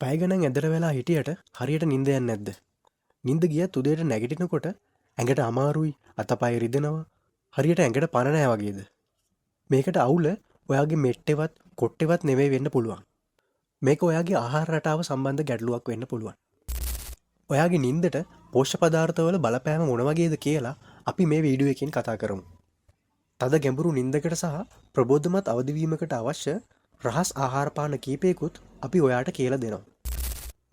පැය ගණන් ඇදට වෙලා හිටියට හරියට නිින්ද යන්නේ නැද්ද? නිින්ද ගියත් උදේට නැගිටිනකොට ඇඟට අමාරුයි, අතපය රිදෙනවා, හරියට ඇඟට පණ නැහැ වගේද? මේකට අවුල ඔයාගේ මෙට්ටෙවත් කොට්ටෙවත් නෙවෙයි වෙන්න පුළුවන්. මේක ඔයාගේ ආහාර රටාව සම්බන්ධ ගැටලුවක් වෙන්න පුළුවන්. ඔයාගේ නිින්දට පෝෂ්‍ය පදාර්ථවල බලපෑම මොන වගේද කියලා අපි මේ වීඩියෝ එකකින් කතා කරමු. තද ගැඹුරු නිින්දකට සහ ප්‍රබෝධමත් අවදිවීමකට අවශ්‍ය රහස් ආහාර පාන කීපයකුත් අපි ඔයාට කියලා දෙනවා.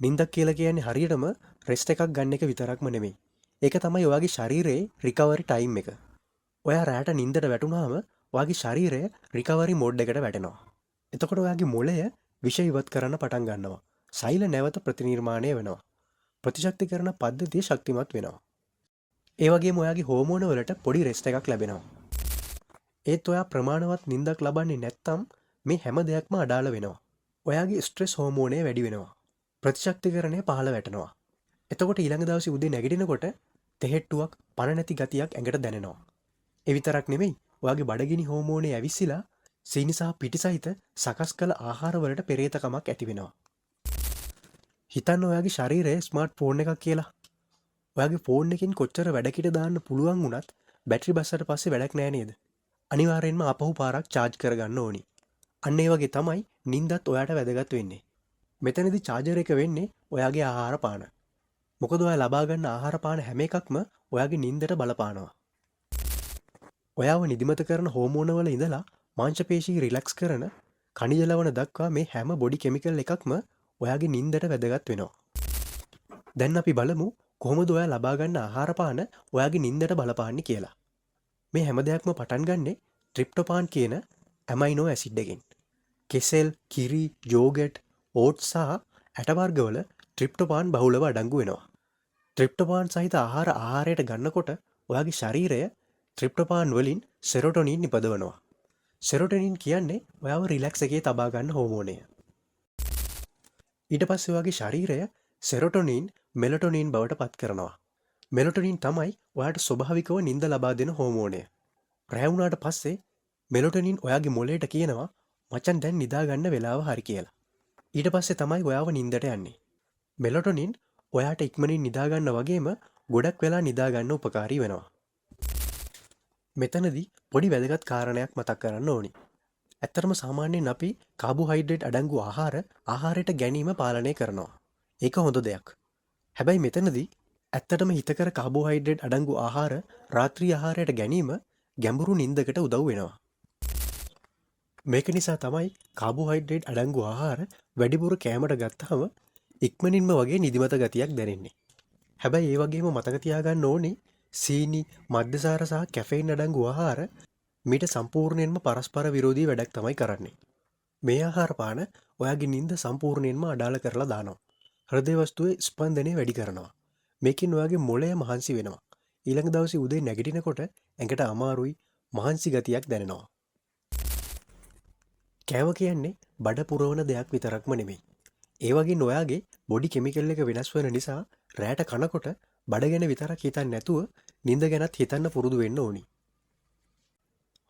නිින්දක් කියලා කියන්නේ හරියටම රෙස්ට් එකක් ගන්න එක විතරක්ම නෙමෙයි. ඒක තමයි ඔයාගේ ශරීරයේ රිකවරි ටයිම් එක. ඔයා රැට නිින්දට වැටුනහම ඔයාගේ ශරීරය රිකවරි මෝඩ් එකට වැටෙනවා. එතකොට ඔයාගේ මොළය විෂ ඉවත් කරන්න පටන් ගන්නවා. සෛල නැවත ප්‍රතිනිර්මාණය වෙනවා. ප්‍රතිශක්තිකරණ පද්ධතිය ශක්තිමත් වෙනවා. ඒ වගේම ඔයාගේ හෝමෝන වලට පොඩි රෙස්ට් එකක් ලැබෙනවා. ඒත් ඔයා ප්‍රමාණවත් නිින්දක් ලබන්නේ නැත්නම් මේ හැම දෙයක්ම අඩාල වෙනවා. ඔයාගේ ස්ට්‍රෙස් හෝමෝනය වැඩි වෙනවා. ප්‍රතිශක්තිකරණය පහළ වැටෙනවා. එතකොට ඊළඟ දවසේ උදේ නැගිටිනකොට තෙහෙට්ටුවක් පණ නැති ගතියක් ඇඟට දැනෙනවා. ඒ විතරක් නෙමෙයි, ඔයාගේ බඩගිනි හෝමෝනය ඇවිස්සලා සීනි සහ පිටි සහිත සකස් කළ ආහාරවලට පෙරේතකමක් ඇති වෙනවා. හිතන්න ඔයාගේ ශරීරයේ ස්මාර්ට් ෆෝන් එකක් කියලා. ඔයාගේ ෆෝන් එකකින් කොච්චර වැඩකිට දාන්න පුළුවන් වුණත් බැටරි බස්සට පස්සේ වැඩක් නෑ නේද? අනිවාර්යෙන්ම ආපහු පාරක් චාර්ජ් කරගන්න ඕනි. අන්න ඒ වගේ තමයි නිින්දත් ඔයාට වැදගත් වෙන්නේ. මෙතනදි චාර්ජර් එක වෙන්නේ ඔයාගේ ආහාර පාන. මොකද ඔයා ලබා ගන්න ආහාර පාන හැම එකක්ම ඔයාගේ නිින්දට බලපානවා. ඔයාව නිදිමත කරන හෝමෝන වල ඉඳලා මාංශපේශී රිලැක්ස් කරන කණිජ ලවණ දක්වා මේ හැම බොඩි කෙමිකල් එකක්ම ඔයාගේ නිින්දට වැදගත් වෙනවා. දැන් අපි බලමු කොහොමද ඔයා ලබා ගන්න ආහාර පාන ඔයාගේ නිින්දට බලපාන්නේ කියලා. මේ හැම දෙයක්ම පටන් ගන්නෙ ට්‍රිප්ටෝපාන් කියන ඇමයිනෝ ඇසිඩ් එකෙන්. කෙසෙල්, කිරි, යෝගට්, ඕට්ස් සහ ඇට වර්ගවල ට්‍රිප්ටෝපාන් බහුලව අඩංගු වෙනවා. ට්‍රිප්ටෝපාන් සහිත ආහාරයට ගන්නකොට ඔයාගේ ශරීරය ට්‍රිප්ටෝපාන් වලින් සෙරොටොනින් නිපදවනවා. සෙරොටොනින් කියන්නේ ඔයාව රිලැක්ස් එකේ තබා ගන්න හෝමෝනය. ඊට පස්සේ ඔයාගේ ශරීරය සෙරොටොනින් මෙලටොනින් බවට පත් කරනවා. මෙලටොනින් තමයි ඔයාට ස්වභාවිකව නිින්ද ලබා දෙන හෝමෝනය. රැ වුණාට පස්සේ මෙලටොනින් ඔයාගේ මොළයට කියනවා මචන් දැන් නිදා ගන්න වෙලාව හරි කියලා. ඊට පස්සේ තමයි ඔයාව නිින්දට යන්නේ. මෙලටොනින් ඔයාට ඉක්මනින් නිදා ගන්න වගේම ගොඩක් වෙලා නිදා ගන්න උපකාරී වෙනවා. මෙතනදී පොඩි වැදගත් කාරණයක් මතක් කරන්න ඕනි. ඇත්තටම සාමාන්‍යයෙන් අපි කාබෝහයිඩ්‍රේට් අඩංගු ආහාරයට ගැනීම පාලනය කරනවා. ඒක හොඳ දෙයක්. හැබැයි මෙතනදී ඇත්තටම හිතකර කාබෝහයිඩ්‍රේට් අඩංගු ආහාර රාත්‍රී ආහාරයට ගැනීම ගැඹුරු නිින්දකට උදව් වෙනවා. මේක නිසා තමයි කාබෝහයිඩ්‍රේට් අඩංගු ආහාර වැඩිපුර කෑමට ගත්තහම ඉක්මනින්ම වගේ නිදිමත ගතියක් දැනෙන්නේ. හැබැයි ඒ වගේම මතක තියාගන්න ඕනේ සීනි, මද්යසාර සහ කැෆෙයින් අඩංගු ආහාර මීට සම්පූර්ණයෙන්ම පරස්පර විරෝධී වැඩක් තමයි කරන්නේ. මේ ආහාර පාන ඔයාගේ නිින්ද සම්පූර්ණයෙන්ම අඩාල කරලා දානවා. හෘදය වස්තුවේ ස්පන්දනය වැඩි කරනවා. මේකෙන් ඔයාගේ මොළය මහන්සි වෙනවා. ඊළඟ දවසේ උදේ නැගිටිනකොට ඇඟට අමාරුයි, මහන්සි ගතියක් දැනෙනවා. කෑම කියන්නේ බඩ පුරවන දෙයක් විතරක්ම නෙමෙයි. ඒ වගේ ඔයාගේ බොඩි කෙමිකල් එක වෙනස් වෙන නිසා රැට කනකොට බඩ ගැන විතරක් හිතන්නේ නැතුව නිින්ද ගැනත් හිතන්න පුරුදු වෙන්න ඕනි.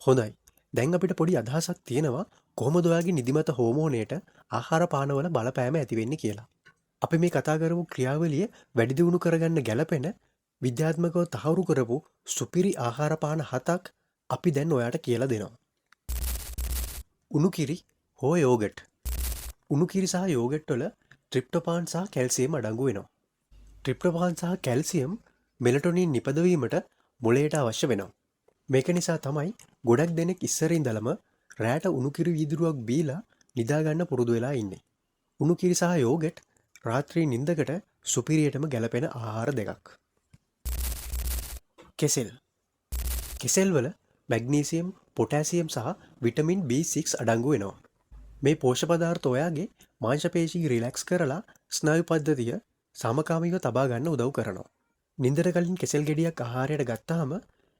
හොඳයි. දැන් අපිට පොඩි අදහසක් තියෙනවා කොහොමද ඔයාගේ නිදිමත හෝමෝනයට ආහාර පානවල බලපෑම ඇති වෙන්නේ කියලා. අපි මේ කතා කරපු ක්‍රියාවලිය වැඩි දියුණු කරගන්න ගැලපෙන විද්‍යාත්මකව තහවුරු කරපු සුපිරි ආහාර පාන 7ක් අපි දැන් ඔයාට කියලා දෙනවා. උණු කිරි හෝ යෝගට්. උණු කිරි සහ යෝගට් වල ට්‍රිප්ටෝපාන් සහ කැල්සියම් අඩංගු වෙනවා. ට්‍රිප්ටෝපාන් සහ කැල්සියම් මෙලටොනින් නිපදවීමට මොළයට අවශ්‍ය වෙනවා. මේක නිසා තමයි ගොඩක් දෙනෙක් ඉස්සර ඉඳලම රැට උණු කිරි වීදුරුවක් බීලා නිදා ගන්න පුරුදු වෙලා ඉන්නේ. උණු කිරි සහ යෝගට් රාත්‍රී නිින්දකට සුපිරියටම ගැලපෙන ආහාර දෙකක්. කෙසෙල්. කෙසෙල් වල මැග්නීසියම්, පොටෑසියම් සහ විටමින් B6 අඩංගු වෙනවා. මේ පෝෂ්‍ය පදාර්ථ ඔයාගේ මාංශපේශී රිලැක්ස් කරලා ස්නායු පද්ධතිය සමකාමීව තබා ගන්න උදව් කරනවා. නිින්දට කලින් කෙසෙල් ගෙඩියක් ආහාරයට ගත්තාම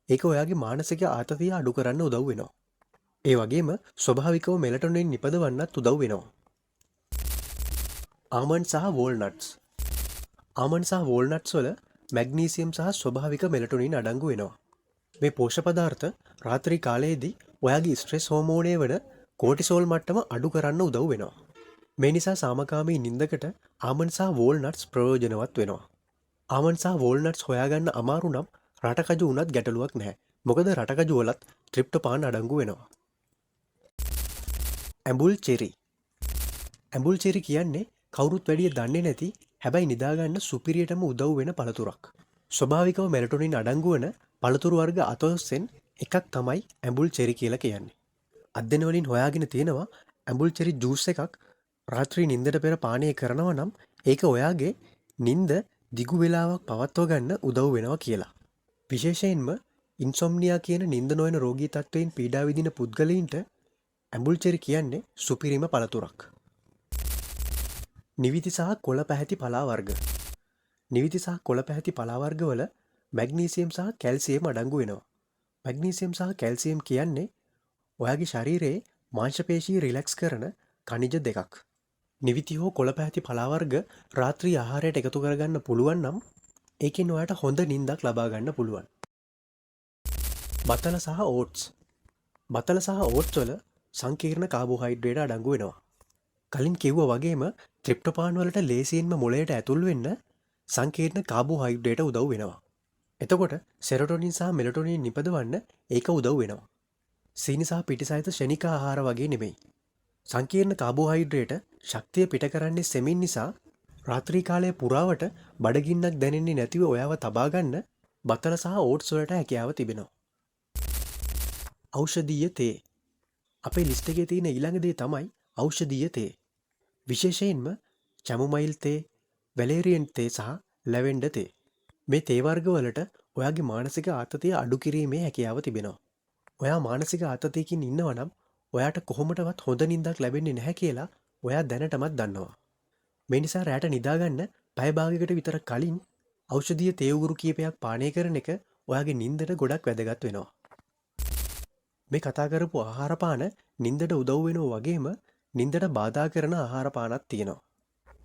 ඒක ඔයාගේ මානසික ආතතිය අඩු කරන්න උදව් වෙනවා. ඒ වගේම ස්වභාවිකව මෙලටොනින් නිපදවන්නත් උදව් වෙනවා. ආමන්ඩ් සහ වෝල්නට්ස්. ආමන්ඩ් සහ වෝල්නට්ස් වල මැග්නීසියම් සහ ස්වභාවික මෙලටොනින් අඩංගු වෙනවා. මේ පෝෂ්‍ය පදාර්ථ රාත්‍රී කාලයේදී ඔයාගේ ස්ට්‍රෙස් හෝමෝනය වන කෝටිසෝල් මට්ටම අඩු කරන්න උදව් වෙනවා. මේ නිසා සාමකාමී නින්දකට ආමන් සහ වෝල්නට්ස් ප්‍රයෝජනවත් වෙනවා. ආමන් සහ වෝල්නට්ස් හොයාගන්න අමාරු නම් රටකජු වුණත් ගැටලුවක් නැහැ. මොකද රටකජු වලත් ට්‍රිප්ටෝපාන් අඩංගු වෙනවා. ඇඹුල් චෙරි. ඇඹුල් චෙරි කියන්නේ කවුරුත් වැඩිය දන්නේ නැති හැබැයි නිදාගන්න සුපිරියටම උදව් වෙන පළතුරක්. ස්වභාවිකව මෙලටොනින් අඩංගු වන පළතුරු වර්ග 8න් එකක් තමයි ඇඹුල් චෙරි කියලා කියන්නේ. අධ්‍යයන වලින් හොයාගෙන තියෙනවා ඇඹුල් චෙරි ජූස් එකක් රාත්‍රී නින්දට පෙර පානය කරනවා නම් ඒක ඔයාගේ නින්ද දිගු වෙලාවක් පවත්ව ගන්න උදව් වෙනවා කියලා. විශේෂයෙන්ම ඉන්සොම්නියා කියන නින්ද නොයන රෝගී තත්ත්වයෙන් පීඩා විඳින පුද්ගලයින්ට ඇඹුල් චෙරි කියන්නේ සුපිරිම පළතුරක්. නිවිති සහ කොළ පැහැති පලා වර්ග. නිවිති සහ කොළ පැහැති පලා වර්ගවල මැග්නීසියම් සහ කැල්සියම් අඩංගු වෙනවා. මැග්නීසියම් සහ කැල්සියම් කියන්නේ ඔයාගේ ශරීරයේ මාංශපේශී රිලැක්ස් කරන ඛනිජ දෙකක්. නිවිති හෝ කොළ පැහැති පලා වර්ග රාත්‍රී ආහාරයට එකතු කරගන්න පුළුවන් නම් ඒකෙන් ඔයාට හොඳ නිින්දක් ලබා ගන්න පුළුවන්. බතල සහ ඕට්ස්. බතල සහ ඕට්ස් වල සංකීර්ණ කාබෝහයිඩ්‍රේට් අඩංගු වෙනවා. කලින් කිව්වා වගේම ට්‍රිප්ටෝපාන් වලට ලේසියෙන්ම මොළයට ඇතුල් වෙන්න සංකීර්ණ කාබෝහයිඩ්‍රේට් උදව් වෙනවා. එතකොට සෙරොටොනින් සහ මෙලටොනින් නිපදවන්න ඒක උදව් වෙනවා. සීනි සහ පිටි සහිත ශනික ආහාර වගේ නෙමෙයි. සංකීර්ණ කාබෝහයිඩ්‍රේට ශක්තිය පිට කරන්නේ සෙමින් නිසා රාත්‍රී කාලය පුරාවට බඩගින්නක් දැනෙන්නේ නැතිව ඔයාව තබා ගන්න බතල සහ ඕට්ස් වලට හැකියාව තිබෙනවා. ඖෂධීය තේ. අපේ ලිස්ට් එකේ තියෙන ඊළඟ දේ තමයි ඖෂධීය තේ. විශේෂයෙන්ම චැමොමයිල් තේ, වැලේරියන් තේ සහ ලැවෙන්ඩර් තේ. මේ තේ වර්ග වලට ඔයාගේ මානසික ආතතිය අඩු කිරීමේ හැකියාව තිබෙනවා. ඔයා මානසික ආතතියකින් ඉන්නවා නම් ඔයාට කොහොමටවත් හොඳ නිින්දක් ලැබෙන්නේ නැහැ කියලා ඔයා දැනටමත් දන්නවා. මේ නිසා රැට නිදාගන්න පැය භාගයකට විතර කලින් ඖෂධීය තේ උගුරු කීපයක් පානය කරන එක ඔයාගේ නිින්දට ගොඩක් වැදගත් වෙනවා. මේ කතා කරපු ආහාර පාන නිින්දට උදව් වෙනවා වගේම නිින්දට බාධා කරන ආහාර පානක් තියෙනවා.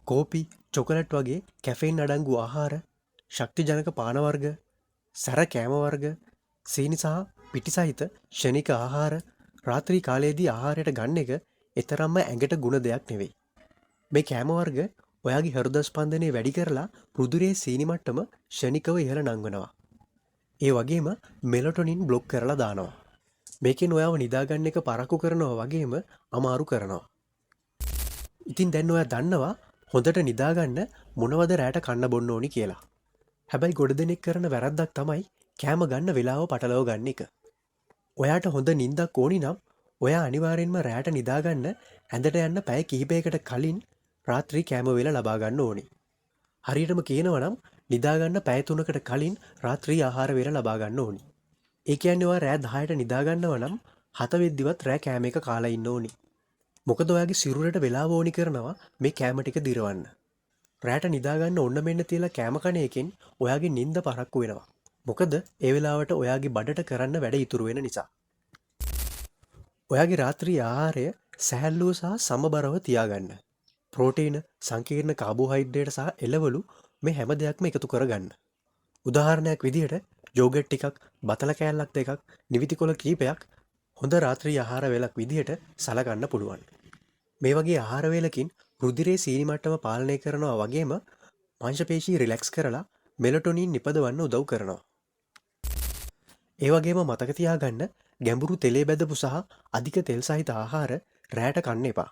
කෝපි, චොකලට් වගේ කැෆේන් අඩංගු ආහාර, ශක්තිජනක පාන වර්ග, සැර කෑම වර්ග, සීනි සහ පිටි සහිත ක්ෂණික ආහාර රාත්‍රී කාලයේදී ආහාරයට ගන්න එක එතරම්ම ඇඟට ගුණ දෙයක් නෙවෙයි. මේ කෑම වර්ග ඔයාගේ හෘද ස්පන්දනය වැඩි කරලා රුධිරයේ සීනි මට්ටම ක්ෂණිකව ඉහළ නංවනවා. ඒ වගේම මෙලටොනින් බ්ලොක් කරලා දානවා. මේකෙන් ඔයාව නිදාගන්න එක පරක්කු කරනවා වගේම අමාරු කරනවා. ඉතින් දැන් ඔයා දන්නවා හොඳට නිදාගන්න මොනවද රැට කන්න බොන්න ඕනි කියලා. හැබැයි ගොඩ දෙනෙක් කරන වැරද්දක් තමයි කෑම ගන්න වෙලාව පටලව ගන්න එක. ඔයාට හොඳ නිින්දක් ඕනි නම් ඔයා අනිවාර්යෙන්ම රැට නිදාගන්න ඇඳට යන්න පැය කිහිපයකට කලින් රාත්‍රී කෑම වේල ලබා ගන්න ඕනි. හරියටම කියනවා නම් නිදාගන්න පැය 3කට කලින් රාත්‍රී ආහාර වේල ලබා ගන්න ඕනි. ඒ කියන්නේ ඔයා රෑ 10ට නිදාගන්නවා නම් 7 වෙද්දිවත් රෑ කෑම එක කාලා ඉන්න ඕනි. මොකද ඔයාගේ සිරුරට වෙලාව ඕනි කරනවා මේ කෑම ටික දිරවන්න. රෑට නිදාගන්න ඔන්න මෙන්න තියලා කෑම කන එකෙන් ඔයාගේ නිින්ද පරක්කු වෙනවා. මොකද ඒ වෙලාවට ඔයාගේ බඩට කරන්න වැඩ ඉතුරු වෙන නිසා. ඔයාගේ රාත්‍රී ආහාරය සැහැල්ලුව සහ සමබරව තියාගන්න. ප්‍රෝටීන, සංකීර්ණ කාබෝහයිඩ්‍රේට් සහ එළවලු මේ හැම දෙයක්ම එකතු කරගන්න. උදාහරණයක් විදිහට යෝගට් ටිකක්, බතල කෑල්ලක් දෙකක්, නිවිති කොළ කීපයක් හොඳ රාත්‍රී ආහාර වේලක් විදිහට සලකන්න පුළුවන්. මේ වගේ ආහාර වේලකින් රුධිරයේ සීනි මට්ටම පාලනය කරනවා වගේම මාංශපේශී රිලැක්ස් කරලා මෙලටොනින් නිපදවන්න උදව් කරනවා. ඒ වගේම මතක තියාගන්න ගැඹුරු තෙලේ බැදපු සහ අධික තෙල් සහිත ආහාර රැට කන්න එපා.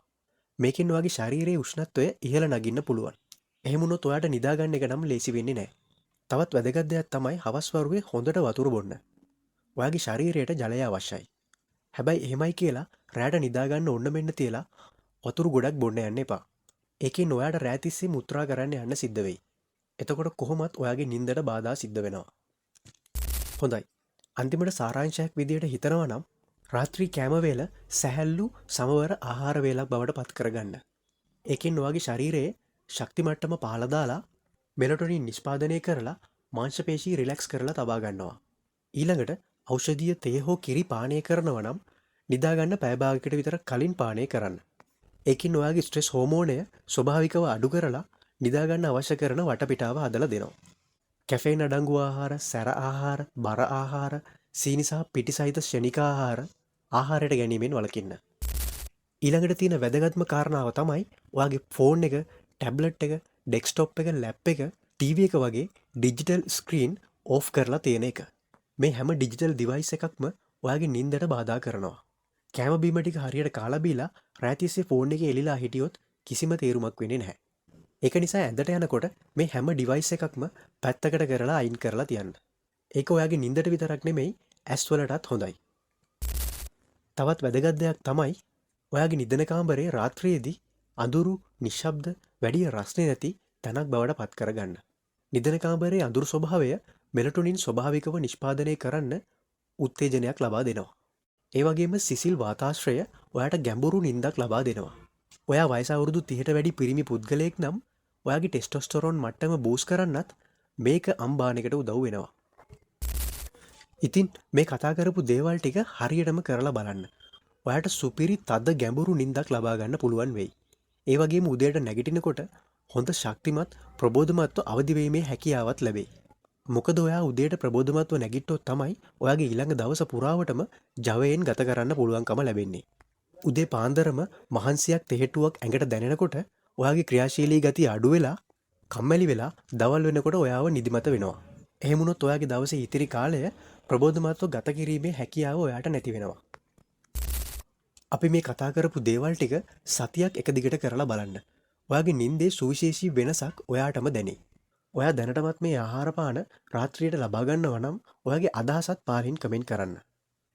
මේකෙන් ඔයාගේ ශරීරයේ උෂ්ණත්වය ඉහළ නගින්න පුළුවන්. එහෙම වුණොත් ඔයාට නිදාගන්න එක නම් ලේසි වෙන්නේ නැහැ. තවත් වැදගත් දෙයක් තමයි හවස් වරුවේ හොඳට වතුර බොන්න. ඔයාගේ ශරීරයට ජලය අවශ්‍යයි. හැබැයි එහෙමයි කියලා රැට නිදාගන්න ඔන්න මෙන්න තියලා වතුරු ගොඩක් බොන්න යන්න එපා. ඒකෙන් ඔයාට රෑ තිස්සේ මුත්‍රා කරන්න යන්න සිද්ධ වෙයි. එතකොට කොහොමත් ඔයාගේ නිින්දට බාධා සිද්ධ වෙනවා. හොඳයි. අන්තිමට සාරාංශයක් විදියට හිතනවා නම් රාත්‍රී කෑම වේල සැහැල්ලු සමවර ආහාර වේලක් බවට පත් කරගන්න. ඒකෙන් ඔයාගේ ශරීරයේ ශක්ති මට්ටම පහළ දාලා මෙලටොනින් නිෂ්පාදනය කරලා මාංශපේශී රිලැක්ස් කරලා තබා ගන්නවා. ඊළඟට ඖෂධීය තේ හෝ කිරි පානය කරනවා නම් නිදාගන්න පැය භාගයකට විතර කලින් පානය කරන්න. ඒකින් ඔයාගේ ස්ට්‍රෙස් හෝමෝනය ස්වභාවිකව අඩු කරලා නිදාගන්න අවශ්‍ය කරන වටපිටාව හදලා දෙනවා. කැෆේන් අඩංගු ආහාර, සැර ආහාර, බර ආහාර, සීනි සහ පිටි සහිත ක්ෂණික ආහාරයට ගැනීමෙන් වළකින්න. ඊළඟට තියෙන වැදගත්ම කාරණාව තමයි ඔයාගේ ෆෝන් එක, ටැබ්ලට් එක, ඩෙස්ක්ටොප් එක, ලැප් එක, ටීවී එක වගේ ඩිජිටල් ස්ක්‍රීන් ඕෆ් කරලා තියෙන එක. මේ හැම ඩිජිටල් ඩිවයිස් එකක්ම ඔයාගේ නින්දට බාධා කරනවා. කෑම බීම ටික හරියට කාලා බීලා රෑ තිස්සේ ෆෝන් එකේ එලිලා හිටියොත් කිසිම තේරුමක් වෙන්නේ නැහැ. ඒක නිසා ඇඳට යනකොට මේ හැම ඩිවයිස් එකක්ම පැත්තකට කරලා අයින් කරලා තියන්න. ඒක ඔයාගේ නින්දට විතරක් නෙමෙයි ඇස් වලටත් හොඳයි. තවත් වැදගත් දෙයක් තමයි ඔයාගේ නිදන කාමරේ රාත්‍රියේදී අඳුරු, නිශ්ශබ්ද, වැඩි රස්නේ නැති තැනක් බවට පත් කරගන්න. නිදන කාමරේ අඳුරු ස්වභාවය මෙලටොනින් ස්වභාවිකව නිෂ්පාදනය කරන්න උත්තේජනයක් ලබා දෙනවා. ඒ වගේම සිසිල් වාතාශ්‍රය ඔයාට ගැඹුරු නින්දක් ලබා දෙනවා. ඔයා වයස අවුරුදු 30ට වැඩි පිරිමි පුද්ගලයෙක් නම් ඔයාගේ ටෙස්ටොස්ටෙරෝන් මට්ටම බූස්ට් කරන්නත් මේක අම්බානකට උදව් වෙනවා. ඉතින් මේ කතා කරපු දේවල් ටික හරියටම කරලා බලන්න. ඔයාට සුපිරි තද ගැඹුරු නින්දක් ලබා ගන්න පුළුවන් වෙයි. ඒ වගේම උදේට නැගිටිනකොට හොඳ ශක්තිමත් ප්‍රබෝධමත්ව අවදි වීමේ හැකියාවක් ලැබෙයි. මොකද ඔයා උදේට ප්‍රබෝධමත්ව නැගිට්ටොත් තමයි ඔයාගේ ඊළඟ දවස පුරාවටම ජවයෙන් ගත කරන්න පුළුවන්කම ලැබෙන්නේ. උදේ පාන්දරම මහන්සියක් තෙහෙට්ටුවක් ඇඟට දැනෙනකොට ඔයාගේ ක්‍රියාශීලී ගතිය අඩු වෙලා කම්මැලි වෙලා දවල් වෙනකොට ඔයාව නිදිමත වෙනවා. එහෙම වුණොත් ඔයාගේ දවසේ ඉතිරි කාලය ප්‍රබෝධමත්ව ගත කිරීමේ හැකියාව ඔයාට නැති වෙනවා. අපි මේ කතා කරපු දේවල් ටික සතියක් එක දිගට කරලා බලන්න. ඔයාගේ නින්දේ සුවිශේෂී වෙනසක් ඔයාටම දැනේ. ඔයා දැනටමත් මේ ආහාර පාන රාත්‍රියට ලබා ගන්නවා නම් ඔයාගේ අදහසත් පාලින් කමෙන්ට් කරන්න.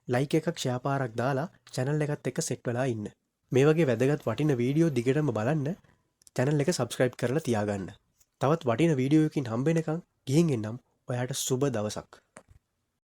ලයික් එකක් ෂෙයා පාරක් දාලා channel එකත් එක්ක සෙට් වෙලා ඉන්න. මේ වගේ වැදගත් වටින වීඩියෝ දිගටම බලන්න channel එක subscribe කරලා තියාගන්න. තවත් වටින වීඩියෝ එකකින් හම්බ වෙනකන් ගිහින් එන්නම්. ඔයාට සුබ දවසක්.